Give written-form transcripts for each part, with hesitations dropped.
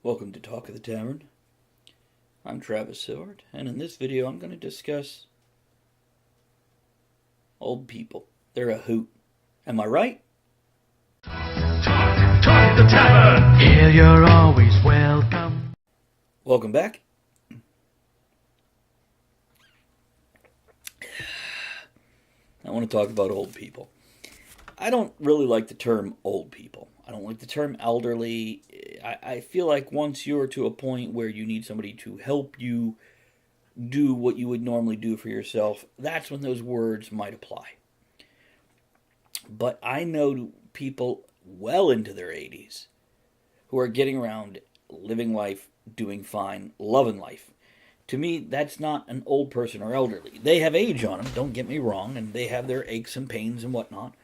Welcome to Talk of the Tavern. I'm Travis Sivart, and in this video I'm going to discuss old people. They're a hoot. Am I right? Talk the Tavern. Here you're always welcome. Welcome back. I want to talk about old people. I don't really like the term old people. I don't like the term elderly. I feel like once you're to a point where you need somebody to help you do what you would normally do for yourself, that's when those words might apply. But I know people well into their 80s who are getting around, living life, doing fine, loving life. To me, that's not an old person or elderly. They have age on them, don't get me wrong, and they have their aches and pains and whatnot.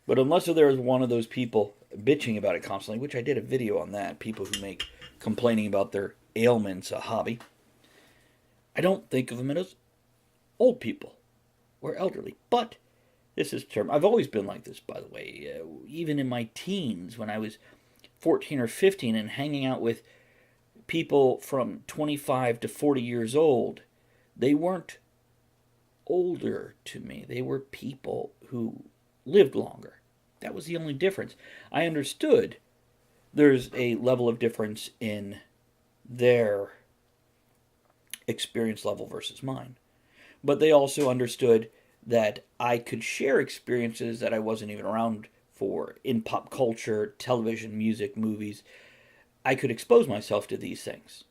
But unless there is one of those people bitching about it constantly, which I did a video on that, people who make complaining about their ailments a hobby, I don't think of them as old people or elderly. But this is term. I've always been like this, by the way. Even in my teens, when I was 14 or 15 and hanging out with people from 25 to 40 years old, they weren't older to me. They were people who lived longer. That was the only difference. I understood there's a level of difference in their experience level versus mine. But they also understood that I could share experiences that I wasn't even around for in pop culture, television, music, movies. I could expose myself to these things.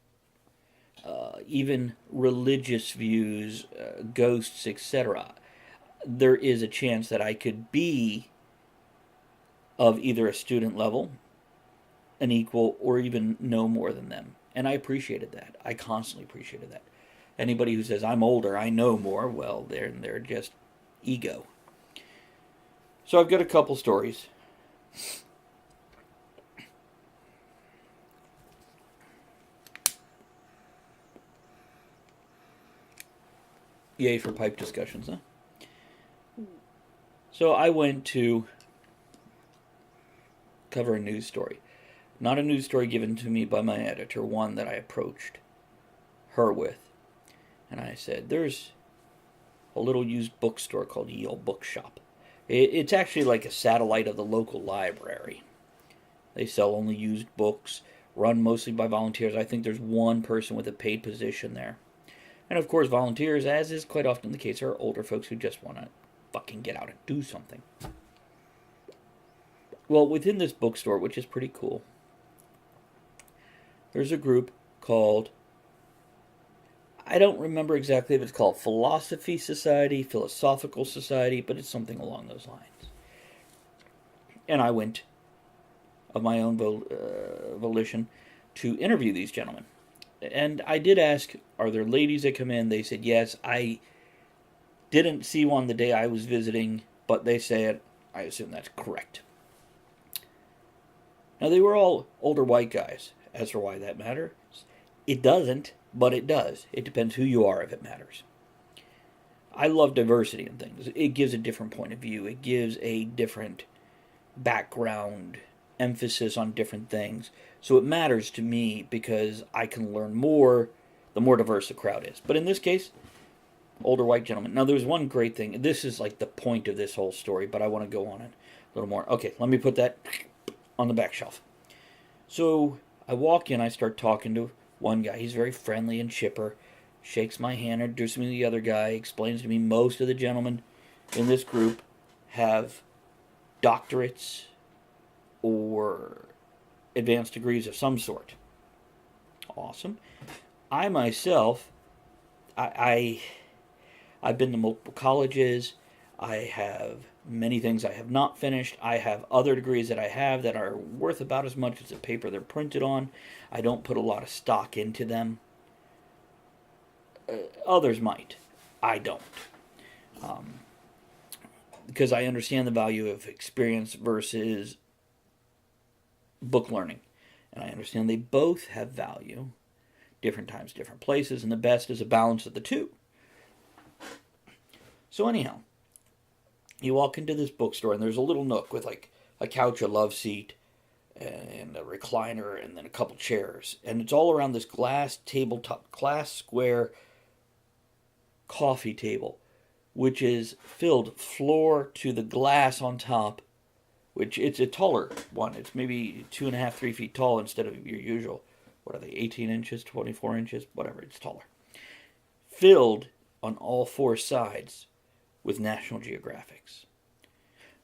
Even religious views, ghosts, etc. There is a chance that I could be of either a student level, an equal, or even know more than them. And I appreciated that. I constantly appreciated that. Anybody who says, I'm older, I know more, well, they're just ego. So I've got a couple stories. Yay for pipe discussions, huh? So I went to cover a news story. Not a news story given to me by my editor, one that I approached her with. And I said, there's a little used bookstore called Yale Bookshop. It's actually like a satellite of the local library. They sell only used books, run mostly by volunteers. I think there's one person with a paid position there. And of course, volunteers, as is quite often the case, are older folks who just want to fucking get out and do something. Well, within this bookstore, which is pretty cool, there's a group called, I don't remember exactly if it's called Philosophy Society, Philosophical Society, but it's something along those lines. And I went, of my own volition, to interview these gentlemen. And I did ask, are there ladies that come in? They said yes. I didn't see one the day I was visiting, but they said, I assume that's correct. Now, they were all older white guys. As for why that matters, it doesn't, but it does. It depends who you are if it matters. I love diversity in things. It gives a different point of view. It gives a different background, emphasis on different things. So it matters to me because I can learn more the more diverse the crowd is. But in this case, older white gentlemen. Now, there's one great thing. This is like the point of this whole story, but I want to go on it a little more. Okay, let me put that on the back shelf. So I walk in, I start talking to one guy. He's very friendly and chipper, shakes my hand, introduces me to the other guy, explains to me most of the gentlemen in this group have doctorates or advanced degrees of some sort. Awesome. I myself, I've been to multiple colleges. I have many things I have not finished. I have other degrees that I have that are worth about as much as the paper they're printed on. I don't put a lot of stock into them. Others might. I don't. Because I understand the value of experience versus book learning. And I understand they both have value. Different times, different places. And the best is a balance of the two. So anyhow, you walk into this bookstore and there's a little nook with like a couch, a love seat, and a recliner and then a couple chairs. And it's all around this glass tabletop, glass square coffee table, which is filled floor to the glass on top, which it's a taller one. It's maybe 2.5, 3 feet tall instead of your usual, what are they, 18 inches, 24 inches, whatever, it's taller. Filled on all four sides with National Geographics.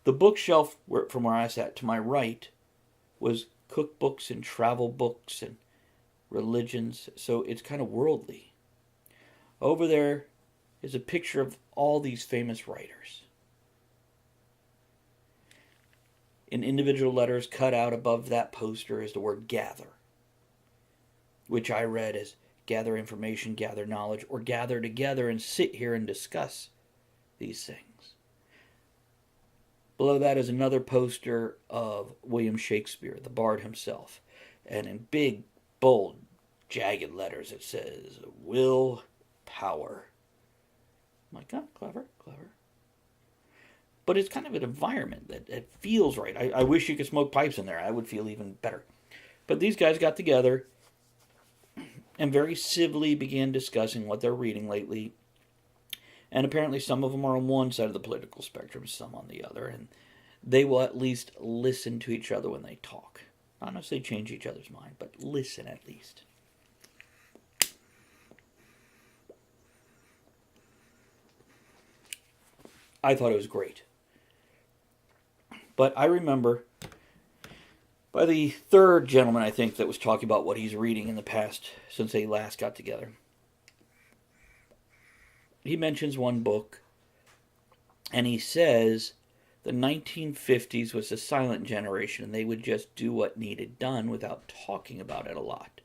The bookshelf from where I sat to my right was cookbooks and travel books and religions, so it's kind of worldly. Over there is a picture of all these famous writers. In individual letters cut out above that poster is the word gather, which I read as gather information, gather knowledge, or gather together and sit here and discuss these things. Below that is another poster of William Shakespeare, the bard himself. And in big, bold, jagged letters it says, Will Power. I'm like, oh, clever, clever. But it's kind of an environment that feels right. I wish you could smoke pipes in there. I would feel even better. But these guys got together and very civilly began discussing what they're reading lately. And apparently some of them are on one side of the political spectrum, some on the other. And they will at least listen to each other when they talk. Not necessarily change each other's mind, but listen at least. I thought it was great. But I remember by the third gentleman, I think, that was talking about what he's reading in the past since they last got together. He mentions one book, and he says the 1950s was a silent generation, and they would just do what needed done without talking about it a lot.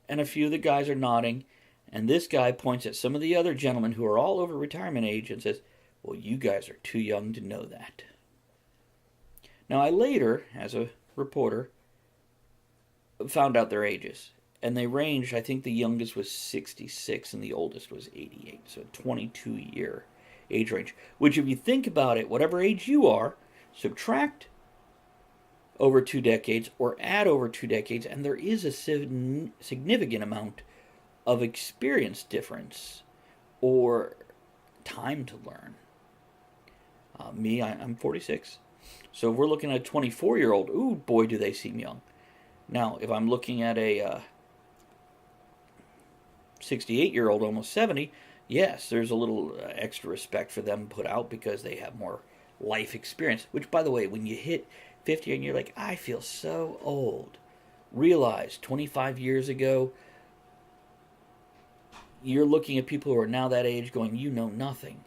And a few of the guys are nodding, and this guy points at some of the other gentlemen who are all over retirement age and says, well, you guys are too young to know that. Now, I later, as a reporter, found out their ages. And they ranged, I think the youngest was 66 and the oldest was 88. So a 22-year age range. Which, if you think about it, whatever age you are, subtract over 2 decades or add over 2 decades, and there is a significant amount of experience difference or time to learn. I'm 46. So if we're looking at a 24-year-old, ooh, boy, do they seem young. Now, if I'm looking at a 68-year-old, almost 70, yes, there's a little extra respect for them put out because they have more life experience. Which, by the way, when you hit 50 and you're like, I feel so old, realize 25 years ago, you're looking at people who are now that age going, you know nothing.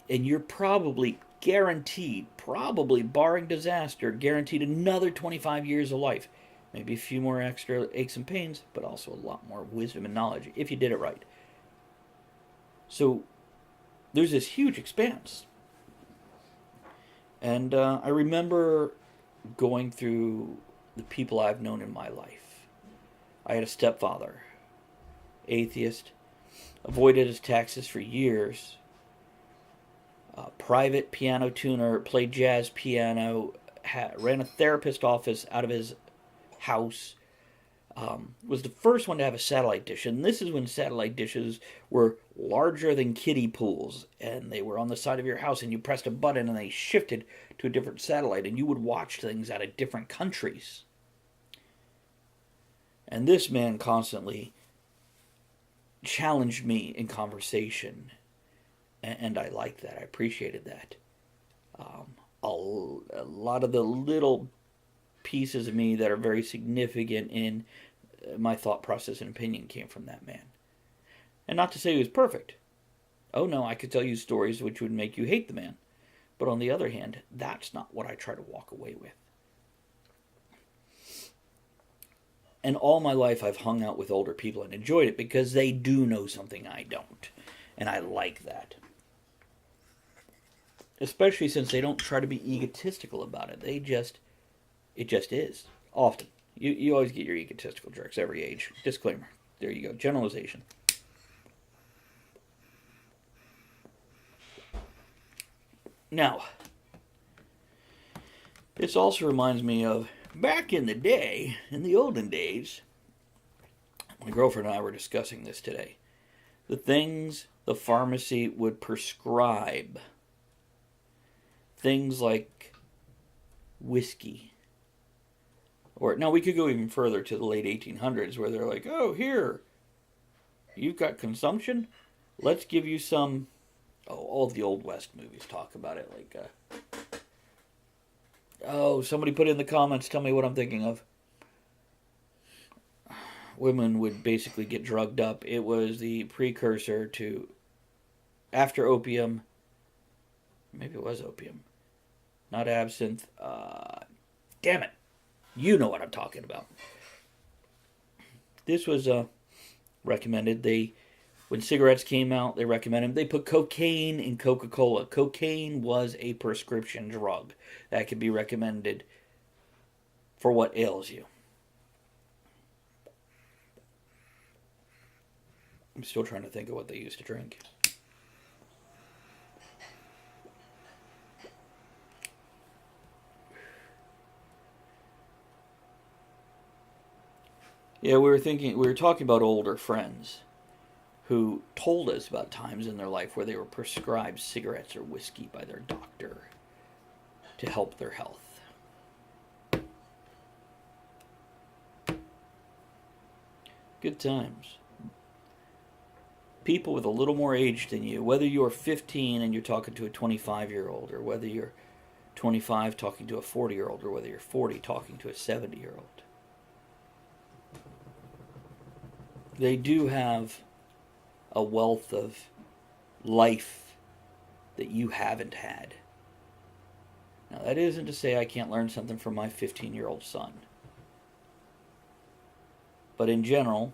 And you're probably guaranteed, probably barring disaster, guaranteed another 25 years of life. Maybe a few more extra aches and pains, but also a lot more wisdom and knowledge if you did it right. So there's this huge expanse. And I remember going through the people I've known in my life. I had a stepfather, atheist, avoided his taxes for years, private piano tuner, played jazz piano, ran a therapist office out of his house, was the first one to have a satellite dish. And this is when satellite dishes were larger than kiddie pools, and they were on the side of your house, and you pressed a button and they shifted to a different satellite, and you would watch things out of different countries. And this man constantly challenged me in conversation, and I liked that. I appreciated that. A lot of the little pieces of me that are very significant in my thought process and opinion came from that man. And not to say he was perfect. Oh no, I could tell you stories which would make you hate the man. But on the other hand, that's not what I try to walk away with. And all my life I've hung out with older people and enjoyed it because they do know something I don't. And I like that. Especially since they don't try to be egotistical about it. It just is. Often. You always get your egotistical jerks every age. Disclaimer. There you go. Generalization. Now, this also reminds me of Back in the day, in the olden days, my girlfriend and I were discussing this today. The things the pharmacy would prescribe. Things like whiskey. Or, now we could go even further to the late 1800s where they're like, oh, here, you've got consumption? Let's give you some. Oh, all the Old West movies talk about it. Like, oh, somebody put in the comments, tell me what I'm thinking of. Women would basically get drugged up. It was the precursor to, after opium, maybe it was opium, not absinthe. Damn it. You know what I'm talking about. This was recommended. When cigarettes came out, they recommended them. They put cocaine in Coca-Cola. Cocaine was a prescription drug that could be recommended for what ails you. I'm still trying to think of what they used to drink. Yeah, we were talking about older friends who told us about times in their life where they were prescribed cigarettes or whiskey by their doctor to help their health. Good times. People with a little more age than you, whether you're 15 and you're talking to a 25-year-old, or whether you're 25 talking to a 40-year-old, or whether you're 40 talking to a 70-year-old. They do have a wealth of life that you haven't had. Now, that isn't to say I can't learn something from my 15-year-old son. But in general,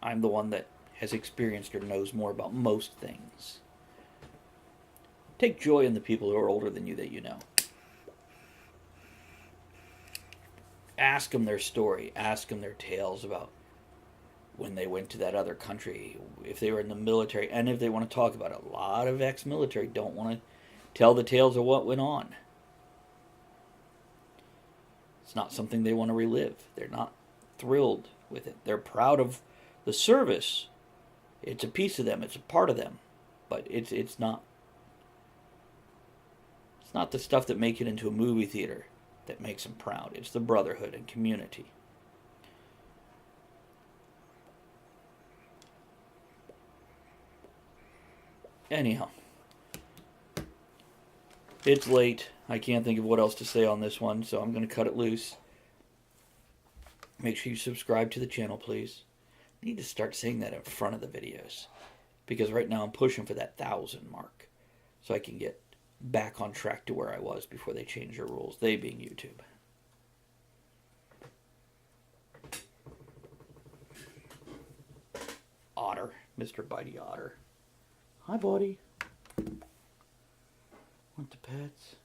I'm the one that has experienced or knows more about most things. Take joy in the people who are older than you that you know. Ask them their story. Ask them their tales about when they went to that other country, if they were in the military, and if they want to talk about it. A lot of ex-military don't want to tell the tales of what went on. It's not something they want to relive. They're not thrilled with it. They're proud of the service. It's a piece of them. It's a part of them. But it's not the stuff that make it into a movie theater that makes them proud. It's the brotherhood and community. Anyhow, it's late. I can't think of what else to say on this one, so I'm going to cut it loose. Make sure you subscribe to the channel, please. I need to start saying that in front of the videos, because right now I'm pushing for that 1,000 mark so I can get back on track to where I was before they changed their rules, they being YouTube. Otter, Mr. Bitey Otter. Hi, buddy. Want the pets?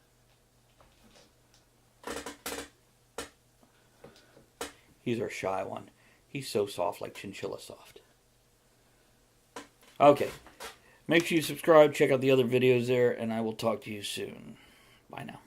He's our shy one. He's so soft, like chinchilla soft. Okay. Make sure you subscribe, check out the other videos there, and I will talk to you soon. Bye now.